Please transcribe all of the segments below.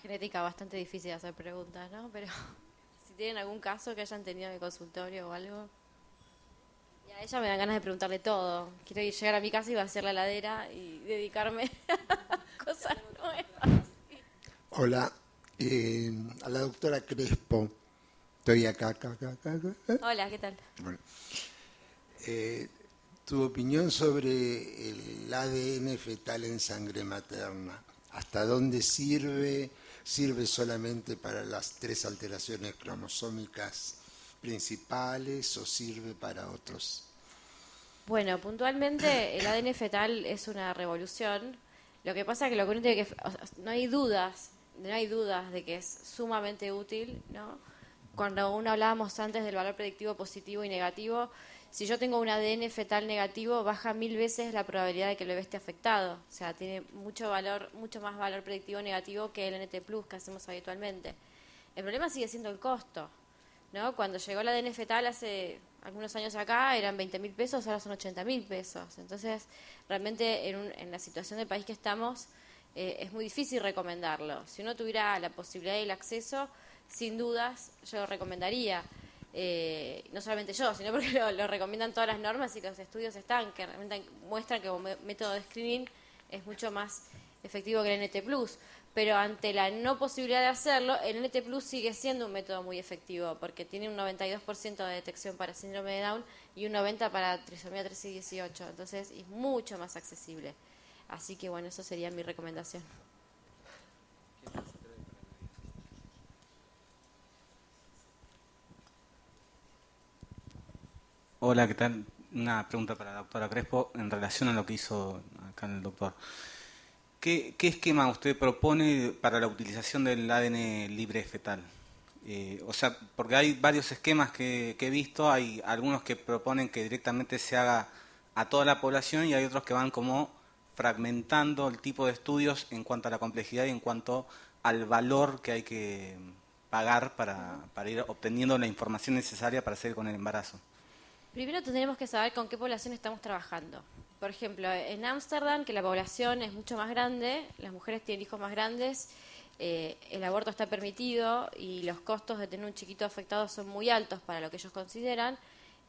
Genética bastante difícil de hacer preguntas, ¿no? Pero si tienen algún caso que hayan tenido en el consultorio o algo. Y a ella me dan ganas de preguntarle todo. Quiero llegar a mi casa y vaciar la heladera y dedicarme a cosas nuevas. Hola, a la doctora Crespo. Estoy acá. Hola, ¿qué tal? Bueno, tu opinión sobre el ADN fetal en sangre materna. ¿Hasta dónde sirve? ¿Sirve solamente para las 3 alteraciones cromosómicas principales o sirve para otros? Bueno, puntualmente el ADN fetal es una revolución. Lo que pasa es que lo que uno tiene que... o sea, no hay dudas de que es sumamente útil, ¿no? Cuando uno hablábamos antes del valor predictivo positivo y negativo, si yo tengo un ADN fetal negativo, baja 1000 veces la probabilidad de que el bebé esté afectado. O sea, tiene mucho valor, mucho más valor predictivo negativo que el NT Plus que hacemos habitualmente. El problema sigue siendo el costo, ¿no? Cuando llegó el ADN fetal hace algunos años acá eran 20.000 pesos, ahora son 80.000 pesos. Entonces, realmente en la situación del país que estamos, es muy difícil recomendarlo. Si uno tuviera la posibilidad y el acceso, sin dudas, yo lo recomendaría. No solamente yo, sino porque lo recomiendan todas las normas y los estudios están, que realmente muestran que como método de screening es mucho más efectivo que el NT Plus. Pero ante la no posibilidad de hacerlo, el NT Plus sigue siendo un método muy efectivo, porque tiene un 92% de detección para síndrome de Down y un 90% para trisomía 13 y 18. Entonces es mucho más accesible. Así que bueno, eso sería mi recomendación. Hola, ¿qué tal? Una pregunta para la doctora Crespo en relación a lo que hizo acá el doctor. ¿Qué esquema usted propone para la utilización del ADN libre fetal? O sea, porque hay varios esquemas que he visto, hay algunos que proponen que directamente se haga a toda la población y hay otros que van como fragmentando el tipo de estudios en cuanto a la complejidad y en cuanto al valor que hay que pagar para ir obteniendo la información necesaria para seguir con el embarazo. Primero tendremos que saber con qué población estamos trabajando. Por ejemplo, en Ámsterdam, que la población es mucho más grande, las mujeres tienen hijos más grandes, el aborto está permitido y los costos de tener un chiquito afectado son muy altos para lo que ellos consideran.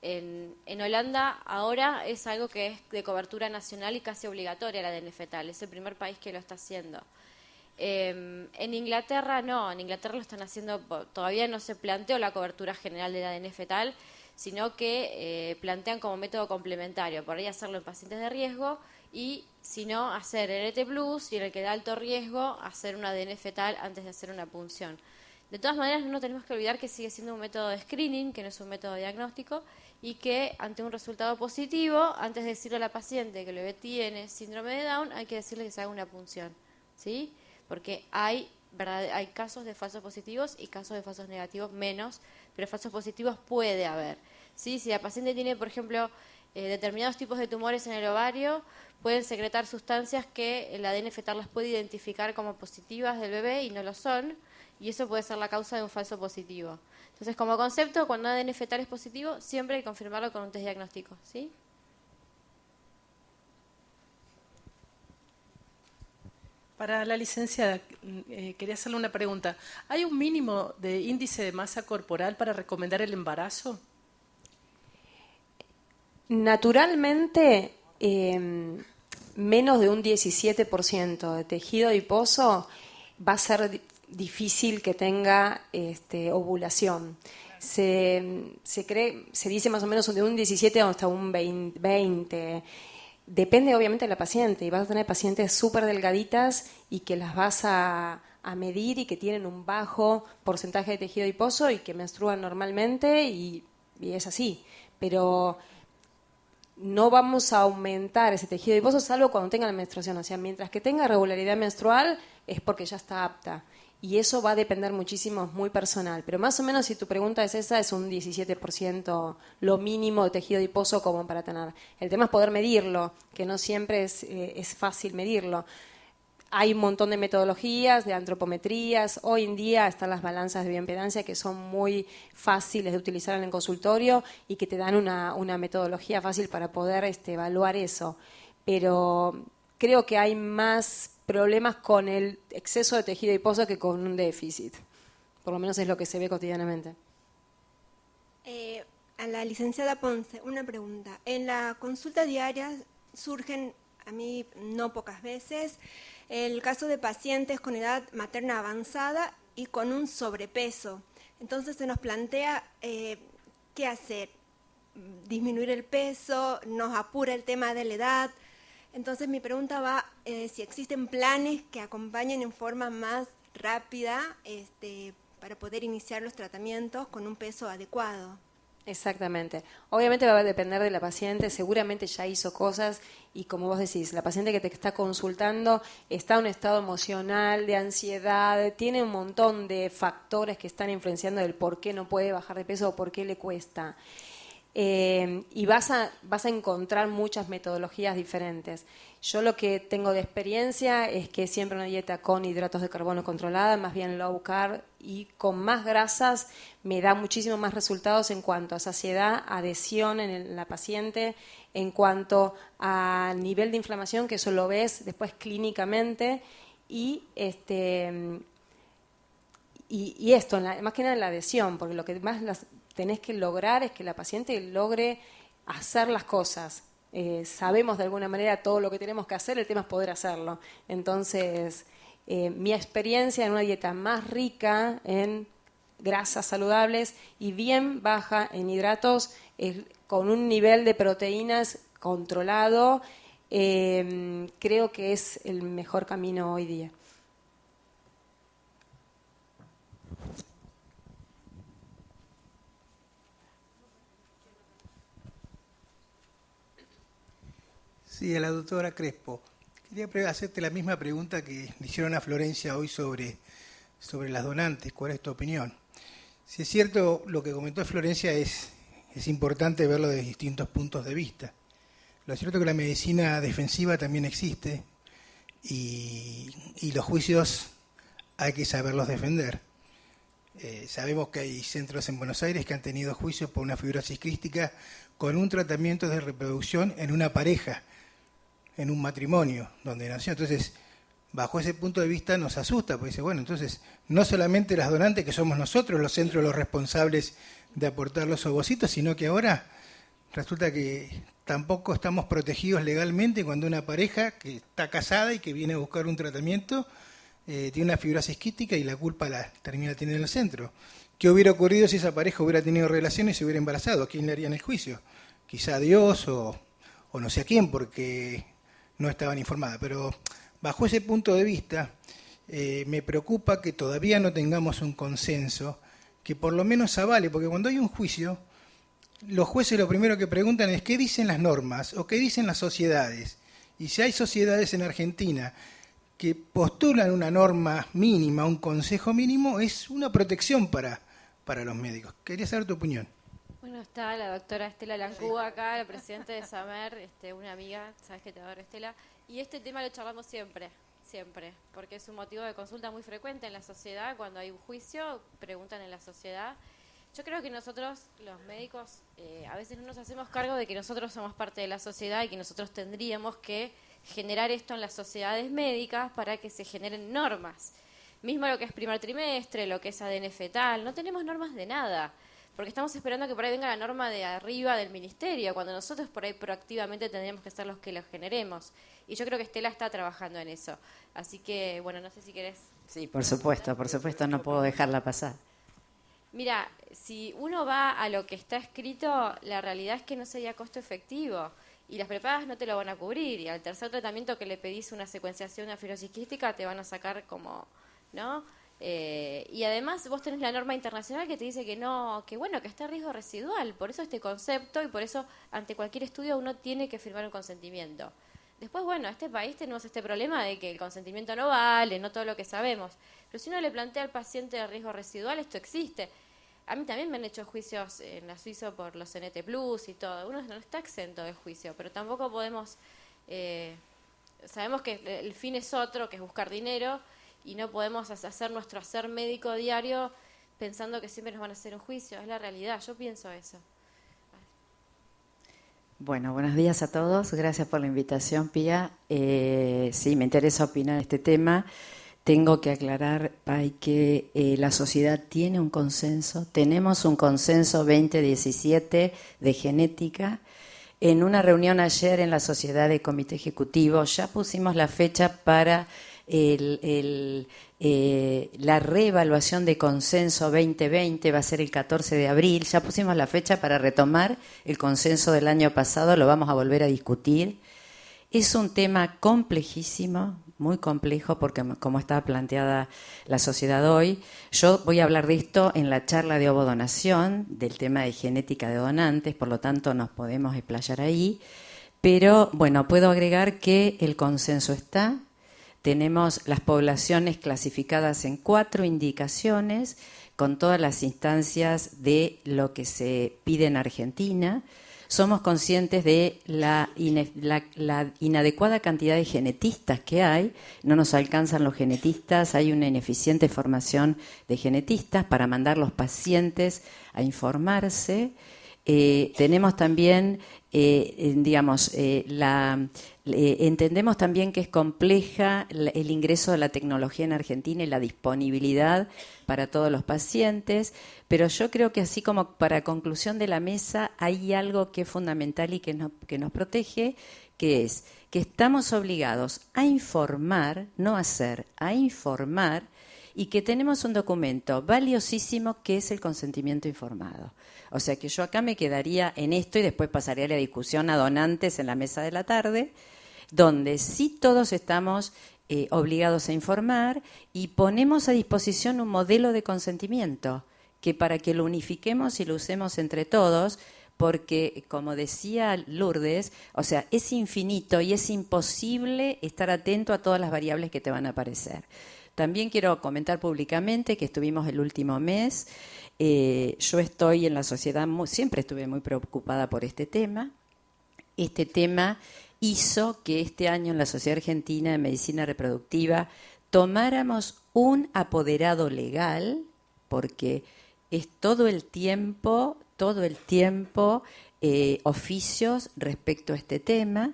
En Holanda ahora es algo que es de cobertura nacional y casi obligatoria la ADN fetal. Es el primer país que lo está haciendo. En Inglaterra no, en Inglaterra lo están haciendo, todavía no se planteó la cobertura general del ADN fetal, sino que plantean como método complementario, por ahí hacerlo en pacientes de riesgo y si no hacer NT Plus y en el que da alto riesgo hacer un ADN fetal antes de hacer una punción. De todas maneras no tenemos que olvidar que sigue siendo un método de screening, que no es un método diagnóstico y que ante un resultado positivo, antes de decirle a la paciente que el bebé tiene síndrome de Down, hay que decirle que se haga una punción, ¿sí? Porque hay casos de falsos positivos y casos de falsos negativos menos, pero falsos positivos puede haber. ¿Sí? Si la paciente tiene, por ejemplo, determinados tipos de tumores en el ovario, pueden secretar sustancias que el ADN fetal las puede identificar como positivas del bebé y no lo son, y eso puede ser la causa de un falso positivo. Entonces, como concepto, cuando ADN fetal es positivo, siempre hay que confirmarlo con un test diagnóstico, ¿sí? Para la licenciada, quería hacerle una pregunta. ¿Hay un mínimo de índice de masa corporal para recomendar el embarazo? Naturalmente, menos de un 17% de tejido adiposo va a ser difícil que tenga ovulación. Se dice más o menos de un 17 hasta un 20. Depende obviamente de la paciente y vas a tener pacientes súper delgaditas y que las vas a medir y que tienen un bajo porcentaje de tejido adiposo y que menstruan normalmente y es así. Pero no vamos a aumentar ese tejido adiposo salvo cuando tenga la menstruación. O sea, mientras que tenga regularidad menstrual es porque ya está apta. Y eso va a depender muchísimo, es muy personal. Pero más o menos si tu pregunta es esa, es un 17% lo mínimo de tejido adiposo como para tener. El tema es poder medirlo, que no siempre es fácil medirlo. Hay un montón de metodologías, de antropometrías. Hoy en día están las balanzas de bioimpedancia que son muy fáciles de utilizar en el consultorio y que te dan una metodología fácil para poder evaluar eso. Pero creo que hay más problemas con el exceso de tejido adiposo que con un déficit. Por lo menos es lo que se ve cotidianamente. A la licenciada Ponce, una pregunta. En la consulta diaria surgen, a mí no pocas veces, el caso de pacientes con edad materna avanzada y con un sobrepeso. Entonces se nos plantea qué hacer. Disminuir el peso, nos apura el tema de la edad. Entonces mi pregunta va si existen planes que acompañen en forma más rápida para poder iniciar los tratamientos con un peso adecuado. Exactamente. Obviamente va a depender de la paciente, seguramente ya hizo cosas y como vos decís, la paciente que te está consultando está en un estado emocional, de ansiedad, tiene un montón de factores que están influenciando el por qué no puede bajar de peso o por qué le cuesta. Y vas a encontrar muchas metodologías diferentes. Yo lo que tengo de experiencia es que siempre una dieta con hidratos de carbono controlada, más bien low carb y con más grasas, me da muchísimo más resultados en cuanto a saciedad, adhesión en la paciente, en cuanto a nivel de inflamación, que eso lo ves después clínicamente, y esto, más que nada en la adhesión, porque lo que más tenés que lograr es que la paciente logre hacer las cosas. Sabemos de alguna manera todo lo que tenemos que hacer, el tema es poder hacerlo. Entonces, mi experiencia en una dieta más rica en grasas saludables y bien baja en hidratos, con un nivel de proteínas controlado, creo que es el mejor camino hoy día. Sí, a la doctora Crespo. Quería hacerte la misma pregunta que le hicieron a Florencia hoy sobre las donantes. ¿Cuál es tu opinión? Si es cierto lo que comentó Florencia, es importante verlo desde distintos puntos de vista. Lo cierto es que la medicina defensiva también existe y los juicios hay que saberlos defender. Sabemos que hay centros en Buenos Aires que han tenido juicios por una fibrosis quística con un tratamiento de reproducción en una pareja, en un matrimonio donde nació. Entonces, bajo ese punto de vista nos asusta, porque dice, bueno, entonces no solamente las donantes, que somos nosotros los centros los responsables de aportar los ovocitos, sino que ahora resulta que tampoco estamos protegidos legalmente cuando una pareja que está casada y que viene a buscar un tratamiento tiene una fibrosis quística y la culpa la termina teniendo el centro. ¿Qué hubiera ocurrido si esa pareja hubiera tenido relaciones y se hubiera embarazado? ¿A quién le harían el juicio? Quizá a Dios o no sé a quién, porque no estaban informadas. Pero bajo ese punto de vista, me preocupa que todavía no tengamos un consenso que por lo menos avale, porque cuando hay un juicio, los jueces lo primero que preguntan es qué dicen las normas o qué dicen las sociedades. Y si hay sociedades en Argentina que postulan una norma mínima, un consejo mínimo, es una protección para los médicos. Quería saber tu opinión. Bueno, está la doctora Estela Lancúa acá, la presidenta de SAMER, una amiga, sabes que te adoro, Estela, y este tema lo charlamos siempre, porque es un motivo de consulta muy frecuente en la sociedad. Cuando hay un juicio, preguntan en la sociedad. Yo creo que nosotros, los médicos, a veces no nos hacemos cargo de que nosotros somos parte de la sociedad y que nosotros tendríamos que generar esto en las sociedades médicas para que se generen normas. Mismo lo que es primer trimestre, lo que es ADN fetal, no tenemos normas de nada, porque estamos esperando que por ahí venga la norma de arriba del ministerio, cuando nosotros por ahí proactivamente tendríamos que ser los que lo generemos. Y yo creo que Estela está trabajando en eso. Así que, bueno, no sé si querés... Sí, por supuesto, no puedo dejarla pasar. Mira, si uno va a lo que está escrito, la realidad es que no sería costo efectivo. Y las prepagas no te lo van a cubrir. Y al tercer tratamiento que le pedís una secuenciación de una fibrosis quística, te van a sacar como, ¿no? Y además vos tenés la norma internacional que te dice que no, que bueno, que está en riesgo residual. Por eso este concepto y por eso ante cualquier estudio uno tiene que firmar un consentimiento. Después, bueno, en este país tenemos este problema de que el consentimiento no vale, no todo lo que sabemos. Pero si uno le plantea al paciente de riesgo residual, esto existe. A mí también me han hecho juicios en la Suiza por los CNT Plus y todo. Uno no está exento de juicio, pero tampoco podemos... sabemos que el fin es otro, que es buscar dinero, y no podemos hacer nuestro hacer médico diario pensando que siempre nos van a hacer un juicio. Es la realidad, yo pienso eso. Bueno, buenos días a todos. Gracias por la invitación, Pía. Sí, me interesa opinar en este tema. Tengo que aclarar, Pai, que la sociedad tiene un consenso. Tenemos un consenso 2017 de genética. En una reunión ayer en la Sociedad de Comité Ejecutivo ya pusimos la fecha para la reevaluación de consenso 2020, va a ser el 14 de abril. Ya pusimos la fecha para retomar el consenso del año pasado, lo vamos a volver a discutir. Es un tema complejísimo, muy complejo, porque como está planteada la sociedad hoy, yo voy a hablar de esto en la charla de ovodonación, del tema de genética de donantes, por lo tanto nos podemos explayar ahí, pero bueno, puedo agregar que el consenso está. Tenemos las poblaciones clasificadas en 4 indicaciones, con todas las instancias de lo que se pide en Argentina. Somos conscientes de la inadecuada cantidad de genetistas que hay, no nos alcanzan los genetistas, hay una ineficiente formación de genetistas para mandar los pacientes a informarse. Tenemos también, entendemos también que es compleja el ingreso de la tecnología en Argentina y la disponibilidad para todos los pacientes, pero yo creo que así como para conclusión de la mesa hay algo que es fundamental y que nos protege, que es que estamos obligados a informar, no a hacer, a informar, y que tenemos un documento valiosísimo que es el consentimiento informado. O sea que yo acá me quedaría en esto y después pasaría la discusión a donantes en la mesa de la tarde, donde sí todos estamos obligados a informar y ponemos a disposición un modelo de consentimiento que para que lo unifiquemos y lo usemos entre todos, porque como decía Lourdes, o sea, es infinito y es imposible estar atento a todas las variables que te van a aparecer. También quiero comentar públicamente que estuvimos el último mes. Yo estoy en la sociedad, siempre estuve muy preocupada por este tema. Este tema hizo que este año en la Sociedad Argentina de Medicina Reproductiva tomáramos un apoderado legal, porque es todo el tiempo oficios respecto a este tema.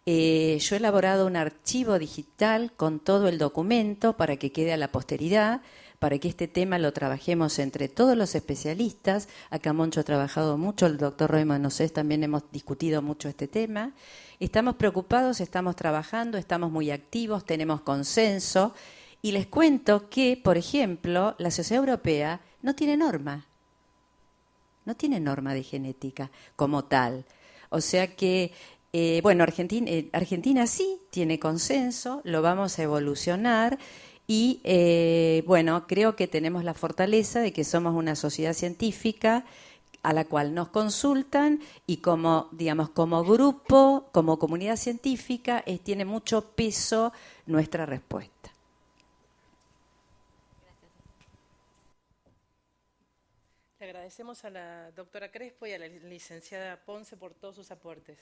Yo he elaborado un archivo digital con todo el documento para que quede a la posteridad, para que este tema lo trabajemos entre todos los especialistas. Acá Moncho ha trabajado mucho, el doctor Roy Nosés también hemos discutido mucho este tema. Estamos preocupados, estamos trabajando, estamos muy activos, tenemos consenso. Y les cuento que, por ejemplo, la Sociedad Europea no tiene norma de genética como tal. O sea que bueno, Argentina sí tiene consenso, lo vamos a evolucionar y bueno, creo que tenemos la fortaleza de que somos una sociedad científica a la cual nos consultan y como grupo, como comunidad científica, tiene mucho peso nuestra respuesta. Le agradecemos a la doctora Crespo y a la licenciada Ponce por todos sus aportes.